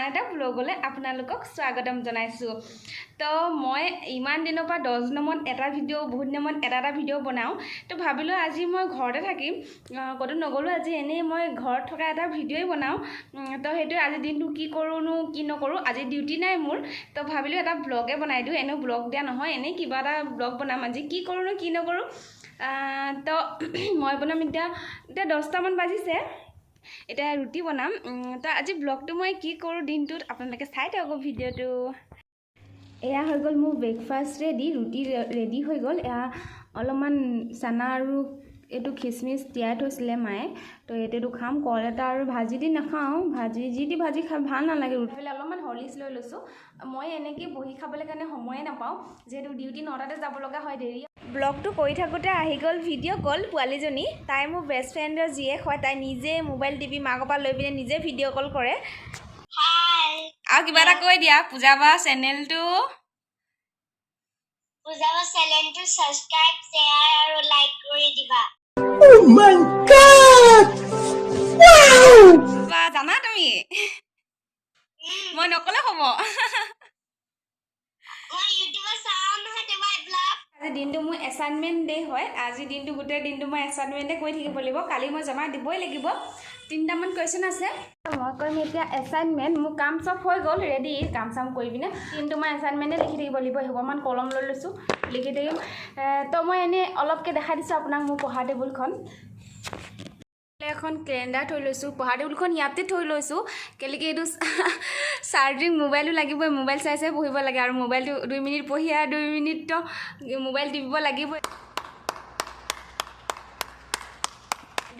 এটা ব্লগলৈ আপোনালোকক স্বাগতম জনাইছোঁ। তো মই ইমান দিনৰ পৰা 10 দিনৰ মূৰত এটা ভিডিঅ' বহুত দিনৰ মূৰত এটা ভিডিঅ' বনাওঁ। তো ভাবিলোঁ আজি মই ঘৰতে থাকিম, ক'তো নগ'লোঁ, আজি এনেই মই ঘৰত থকা এটা ভিডিঅ'ই বনাওঁ। তো সেইটোৱে আজি দিনটো কি কৰোঁনো কি নকৰোঁ, আজি ডিউটি নাই মোৰ। তো ভাবিলোঁ এটা ব্লগে বনাই দিওঁ, এনেও ব্লগ দিয়া নহয়, এনেই কিবা এটা ব্লগ বনাম আজি কি কৰোঁনো কি নকৰোঁ। তো মই বনাম এতিয়া 10টামান বাজিছে, এতিয়া ৰুটি বনাম। তো আজি ব্লগটো মই কি কৰোঁ দিনটোত আপোনালোকে চাই থাকক ভিডিঅ'টো। এয়া হৈ গ'ল মোৰ ব্ৰেকফাষ্ট ৰেডি, ৰুটি ৰেডি হৈ গ'ল। এয়া অলপমান চানা আৰু এইটো খিচমিচ তিয়াই থৈছিলে মায়ে, তো এইটো খাম। কল এটা আৰু ভাজি দি নাখাওঁ, যি দি ভাজি খাই ভাল নালাগে। ৰুটি পেলাই অলপমান হৰলিক্স লৈ লৈছোঁ। মই এনেকৈ বহি খাবলৈ কাৰণে সময়ে নাপাওঁ, যিহেতু ডিউটি 9টাতে যাব লগা হয়, দেৰি। ব্লগটো কৰি থাকোঁতে আহি গ'ল ভিডিঅ' কল পোৱালীজনী। তাই মোৰ বেষ্ট ফ্ৰেণ্ডৰ জীয়েক হয়, তাই নিজে মোবাইল টিপি মাকৰ পৰা লৈ পিনে নিজে ভিডিঅ' কল কৰে। আৰু কিবা এটা কৈ দিয়া, পূজা বা চেনেলটো ছাবস্ক্ৰাইব, শ্বেয়াৰ আৰু লাইক কৰি দিবা। Oh my God! Wow! জানা তুমি? মই নকলে হ'ব। আজি দিনটো মোৰ এছাইনমেণ্ট ডে হয়। আজি দিনটো গোটেই দিনটো মই এছাইনমেণ্টে কৰি থাকিব লাগিব। কালি মই জমা দিবই লাগিব। 3টামান কুৱেশ্যন আছে, মই কৰিম এতিয়া এছাইনমেণ্ট। মোৰ কাম চব হৈ গ'ল ৰেডি, কাম চাম কৰি পিনে কিন্তু মই এছাইনমেণ্টে লিখি থাকিব লাগিব। সেইবাৰমান কলম লৈ লৈছোঁ, লিখি থাকিম। তো মই এনেই অলপকৈ দেখাই দিছোঁ আপোনাক মোৰ পঢ়া টেবুলখন। এখন কেলেণ্ডাৰ থৈ লৈছোঁ, পঢ়া টেবুলখন ইয়াতে থৈ লৈছোঁ। কেলেকি এইটো চাৰ্জিং মোবাইলো লাগিবই, মোবাইল চাই চাই পঢ়িব লাগে, আৰু মোবাইলটো 2 মিনিট পঢ়ি আৰু 2 মিনিটতো মোবাইল টিপিব লাগিবই।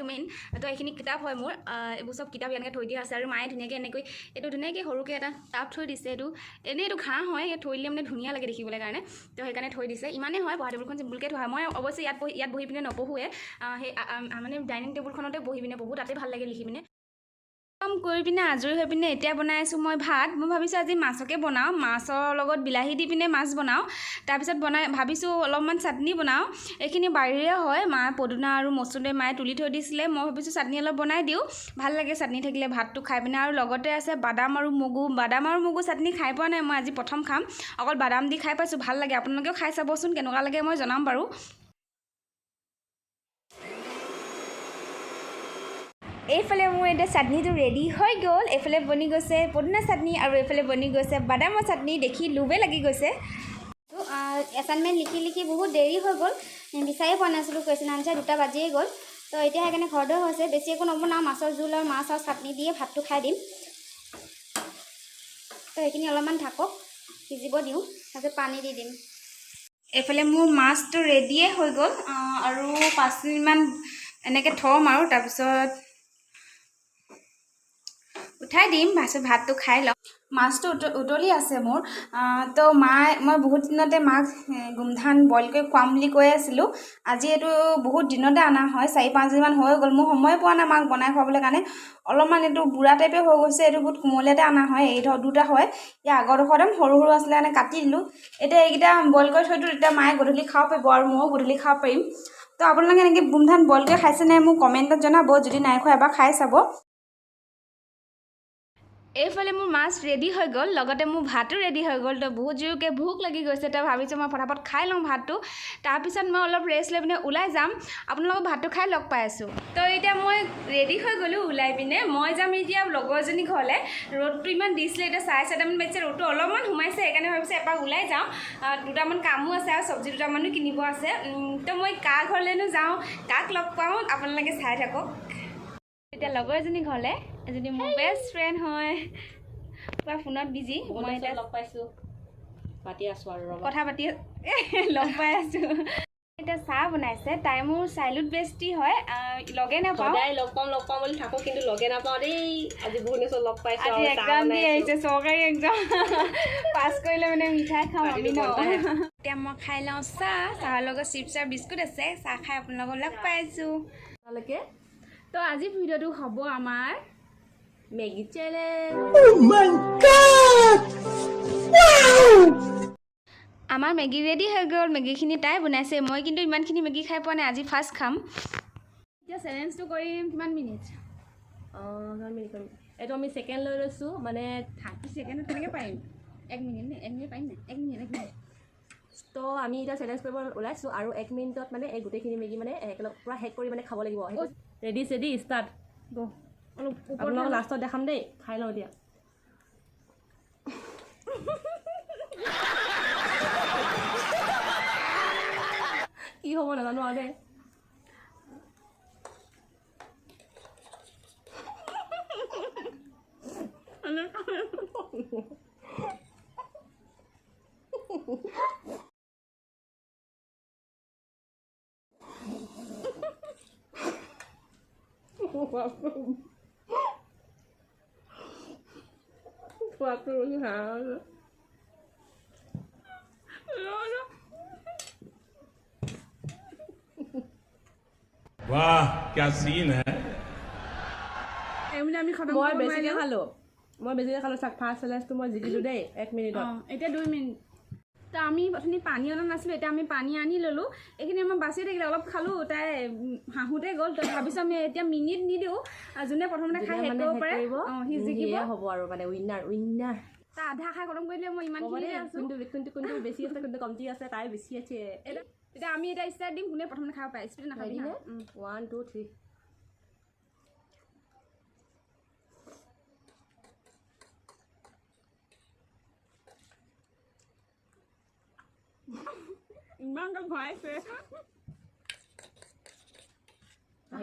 মেইন তো এইখিনি কিতাপ হয় মোৰ, এইবোৰ চব কিতাপ এনেকৈ থৈ দিয়া আছে। আৰু মায়ে ধুনীয়াকৈ এনেকৈ এইটো ধুনীয়াকৈ সৰুকৈ এটা টাব থৈ দিছে। এইটো এনেই এইটো ঘাঁহ হয়, থৈ দিলে মানে ধুনীয়া লাগে দেখিবলৈ কাৰণে, তো সেইকাৰণে থৈ দিছে। ইমানেই হয়, পঢ়া টেবুলখন চিম্পুলকৈ থোৱা হয়। মই অৱশ্যে ইয়াত বহি পিনে নপঢ়োৱে, সেই মানে ডাইনিং টেবুলখনতে বহি পিনে পঢ়োঁ, তাতে ভাল লাগে লিখি পিনে। কাম কৰি পিনে আজৰি হৈ পিনে এতিয়া বনাই আছোঁ মই ভাত। মই ভাবিছোঁ আজি মাছকে বনাওঁ, মাছৰ লগত বিলাহী দি পিনে মাছ বনাওঁ। তাৰপিছত ভাবিছোঁ অলপমান চাটনি বনাওঁ। এইখিনি বাৰীৰে হয়, মায়ে পদুনা আৰু মচুৰে মায়ে তুলি থৈ দিছিলে। মই ভাবিছোঁ চাটনি অলপ বনাই দিওঁ, ভাল লাগে চাটনি থাকিলে ভাতটো খাই পিনে। আৰু লগতে আছে বাদাম আৰু মগু চাটনি খাই পোৱা নাই, মই আজি প্ৰথম খাম। অকল বাদাম দি খাই পাইছোঁ, ভাল লাগে। আপোনালোকেও খাই চাবচোন, কেনেকুৱা লাগে মই জনাম বাৰু। এইফালে মোৰ এতিয়া চাটনিটো ৰেডি হৈ গ'ল। এইফালে বনি গৈছে পদিনা চাটনি আৰু এইফালে বনি গৈছে বাদামৰ চাটনি। দেখি লোভে লাগি গৈছে। তো এছাইনমেণ্ট লিখি বহুত দেৰি হৈ গ'ল, বিচাৰিয়ে পোৱা নাছিলোঁ কুৱেশ্যন আনচাৰ, 2টা বাজিয়ে গ'ল। তো এতিয়া সেইকাৰণে ঘৰতে হৈছে, বেছি একো নবনাওঁ, মাছৰ জোল আৰু মাছ আৰু চাটনি দিয়ে ভাতটো খাই দিম। তো সেইখিনি অলপমান থাকক, সিজিব দিওঁ, তাৰপিছত পানী দি দিম। এইফালে মোৰ মাছটো ৰেডিয়ে হৈ গ'ল, আৰু 5 মিনিটমান এনেকৈ থ'ম আৰু তাৰপিছত উঠাই দিম। ভাতটো খাই লওঁ। মাছটো উতলি আছে মোৰ। তো মই বহুত দিনতে মাক গোমধান বইল কৰি খুৱাম বুলি কৈ আছিলোঁ। আজি এইটো বহুত দিনতে অনা হয়, 4-5 দিনমান হৈ গ'ল। মোৰ সময় পোৱা নাই মাক বনাই খুৱাবলৈ কাৰণে। অলপমান এইটো বুঢ়া টাইপে হৈ গৈছে, এইটো বহুত কোমলীয়াতে অনা হয়। এই 2টা হয়, ইয়াৰ আগৰডোখৰ সৰু আছিলে কাৰণে কাটি দিলোঁ। এতিয়া এইকেইটা বইল কৰি থৈ দিওঁ, তেতিয়া মায়ে গধূলি খাব পাৰিব আৰু ময়ো গধূলি খাব পাৰিম। তো আপোনালোকে এনেকৈ গোমধান বইল কৰি খাইছেনে মোক কমেণ্টত জনাব, যদি নাই খোৱা এবাৰ খাই চাব। এইফালে মোৰ মাছ ৰেডি হৈ গ'ল, লগতে মোৰ ভাতো ৰেডি হৈ গ'ল। তো বহুত জোৰকৈ ভোক লাগি গৈছে, তো ভাবিছোঁ মই ফটাফট খাই লওঁ ভাতটো, তাৰপিছত মই অলপ ৰেষ্ট লৈ পিনে ওলাই যাম। আপোনালোকক ভাতটো খাই লগ পাই আছোঁ। তো এতিয়া মই ৰেডি হৈ গ'লোঁ ওলাই পিনে। মই যাম এতিয়া লগৰজনী ঘৰলৈ। ৰ'দটো ইমান দিছিলে, এতিয়া 4:30মান বাজিছে, ৰ'দটো অলপমান সোমাইছে, সেইকাৰণে ভাবিছোঁ এপাক ওলাই যাওঁ। 2টামান কামো আছে আৰু চব্জি 2টামানো কিনিব আছে। তো মই কাৰ ঘৰলৈনো যাওঁ, কাক লগ পাওঁ, আপোনালোকে চাই থাকক। এতিয়া লগৰ এজনী ঘৰলৈ, এজনী মোৰ বেষ্ট ফ্ৰেণ্ড হয়, পুৰা ফোনত বিজি। মই এতিয়া লগ পাইছোঁ, পাতি আছোঁ আৰু কথা পাতি লগ পাই আছোঁ। এতিয়া চাহ বনাইছে, তাই মোৰ চাইল্ডহুড বেষ্টি হয়, লগে নাপাওঁ, সদায় লগ পাওঁ বুলি থাকোঁ, কিন্তু লগে নাপাওঁ দেই। আজি বহুত দিন লগ পাইছোঁ। আজি এক্সাম দি আহিছে, চৰকাৰী এক্সাম পাছ কৰিলে মানে মিঠাই খাওঁ আমি ন। এতিয়া মই খাই লওঁ চাহৰ লগত চিপছ আৰু বিস্কুট আছে। চাহ খাই আপোনালোকক লগ পাই আছোঁ তালৈকে। তো আজি ভিডিঅ'টো হ'ব আমাৰ Maggi challenge. Oh my God! আমাৰ মেগী ৰেডি হৈ গ'ল। মেগীখিনি তাই বনাইছে, মই কিন্তু ইমানখিনি মেগী খাই পোৱা নাই, আজি ফাৰ্ষ্ট খাম। এতিয়া চেলেঞ্জটো কৰিম কিমান মিনিট, কিমান মিনিট কৰিম, এইটো আমি সেকেন্ড লৈ লৈছো মানে 30 সেকেন্ডত কেনেকৈ পাৰিম 1 মিনিট পাৰিম নাই 1 মিনিট তো আমি এটা চ্যালেঞ্জ কৰিব ওলাইছো আৰু 1 মিনিটত মানে এই গোটেইখিনি মেগি মানে একেলগ পুৰা হেক কৰি মানে খাব লাগিব ৰেডি চেডি ষ্টাৰ্ট গো অলপ আপোনালোকক লাষ্টত দেখাম দেই খাই লওঁ এতিয়া কি হ'ব নাজানো আৰু দেই वाह क्या सीन है এমনি আমি খতম মই কৰিব বেছিকৈ নোৱাৰিলো খালোঁ ফাৰ্ষ্ট চেলেঞ্জটো মই জিকিলোঁ দেই 1 মিনিটত এতিয়া 2 মিনিট তো আমি প্ৰথমে পানী অনা নাছিলোঁ এতিয়া আমি পানী আনি ল'লোঁ এইখিনি আমাৰ বাচি থাকিলে অলপ খালোঁ তাই হাঁহোতে গ'ল তো ভাবিছোঁ আমি এতিয়া মিনিট নিদিওঁ যোনে প্ৰথমতে খাই শেষ কৰিব পাৰে সি জিকিব হ'ব আৰু মানে উইনাৰ তাৰ আধা খাই খতম কৰি দিলে মই ইমানখিনি আছোঁ কোনটো বেছি আছে কোনটো কমটি আছে তাই বেছি আছে এতিয়া আমি এতিয়া ষ্টাৰ্ট দিম কোনে প্ৰথমতে খাব পাৰে স্পীড নাখাবি 1 2 3 ইমান ভৰাইছে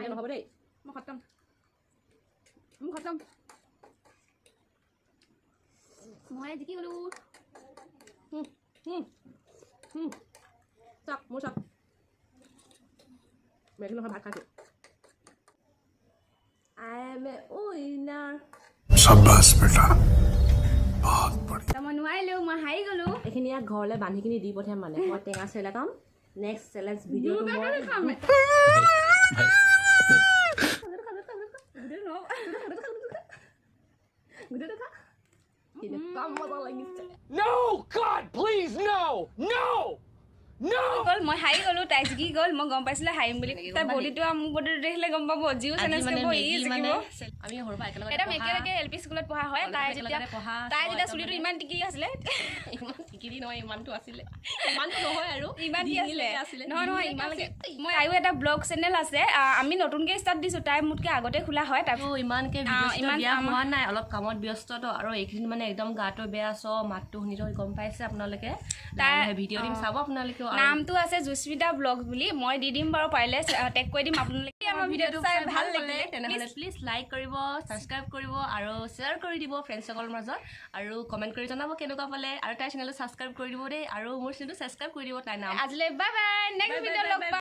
নহ'ব দেই মই খতম মই জিকি গ'লোঁ চাওক মোৰ চাওক মেগী নহয় ভাত খাইছোঁ I am a winner शाबाश बेटा बहुत बढ़िया মই নোৱাৰিলোঁ মই হাৰি গ'লোঁ এইখিনি ইয়াক ঘৰলৈ বান্ধিখিনি দি পঠিয়াম মানে মই টেঙা চেলা কাম নেক্সট চেলেঞ্জ ভিডিঅ'টো মই No God please no গ'ল মই হাৰি গ'লোঁ তাই জিকি গ'ল মই গম পাইছিলোঁ হাৰিম বুলি তাই বডিটো মোৰ বডিটো দেখিলে গম পাব যিও চেলেঞ্জ কৰিব ই জিকিব আমি সৰুৰ পৰা একেলগে এটা মেকেলকে LP স্কুলত পঢ়া হয় তাই যেতিয়া চুলিটো ইমান টিকি আছিলে ইমান টিকিৰি নহয় ইমানটো আছিলে ইমানটো নহয় আৰু ইমান কি আছিলে নহয় ইমানলৈকে মই আৰু এটা ব্লগ চেনেল আছে আমি নতুনকৈ ষ্টাৰ্ট দিছোঁ তাই মোতকৈ আগতে খোলা হয় তাৰ ইমানকৈ ইমান হোৱা নাই অলপ কামত ব্যস্ততো আৰু এইখিনি মানে একদম গাটো বেয়া মাতটো শুনিতো গম পাইছে আপোনালোকে তাই ভিডিঅ' দিম চাব আপোনালোকে নামটো আছে jusmita ব্লগ বুলি মই দি দিম বাৰু পাৰিলে টেগ কৰি দিম আপোনালোকে আমাৰ ভিডিঅ'টো চাই ভাল লাগিলে তেনেহ'লে প্লিজ লাইক কৰিব ছাবস্ক্ৰাইব কৰিব আৰু শ্বেয়াৰ কৰি দিব ফ্ৰেণ্ডসকলৰ মাজত আৰু কমেণ্ট কৰি জনাব কেনেকুৱা পালে আৰু তাইৰ চেনেলটো ছাবস্ক্ৰাইব কৰি দিব দেই আৰু মোৰ চেনেলটো ছাবস্ক্ৰাইব কৰি দিব তাইৰ নাম আজিলৈ বাই বাই নেক্সট ভিডিঅ' লগ পাম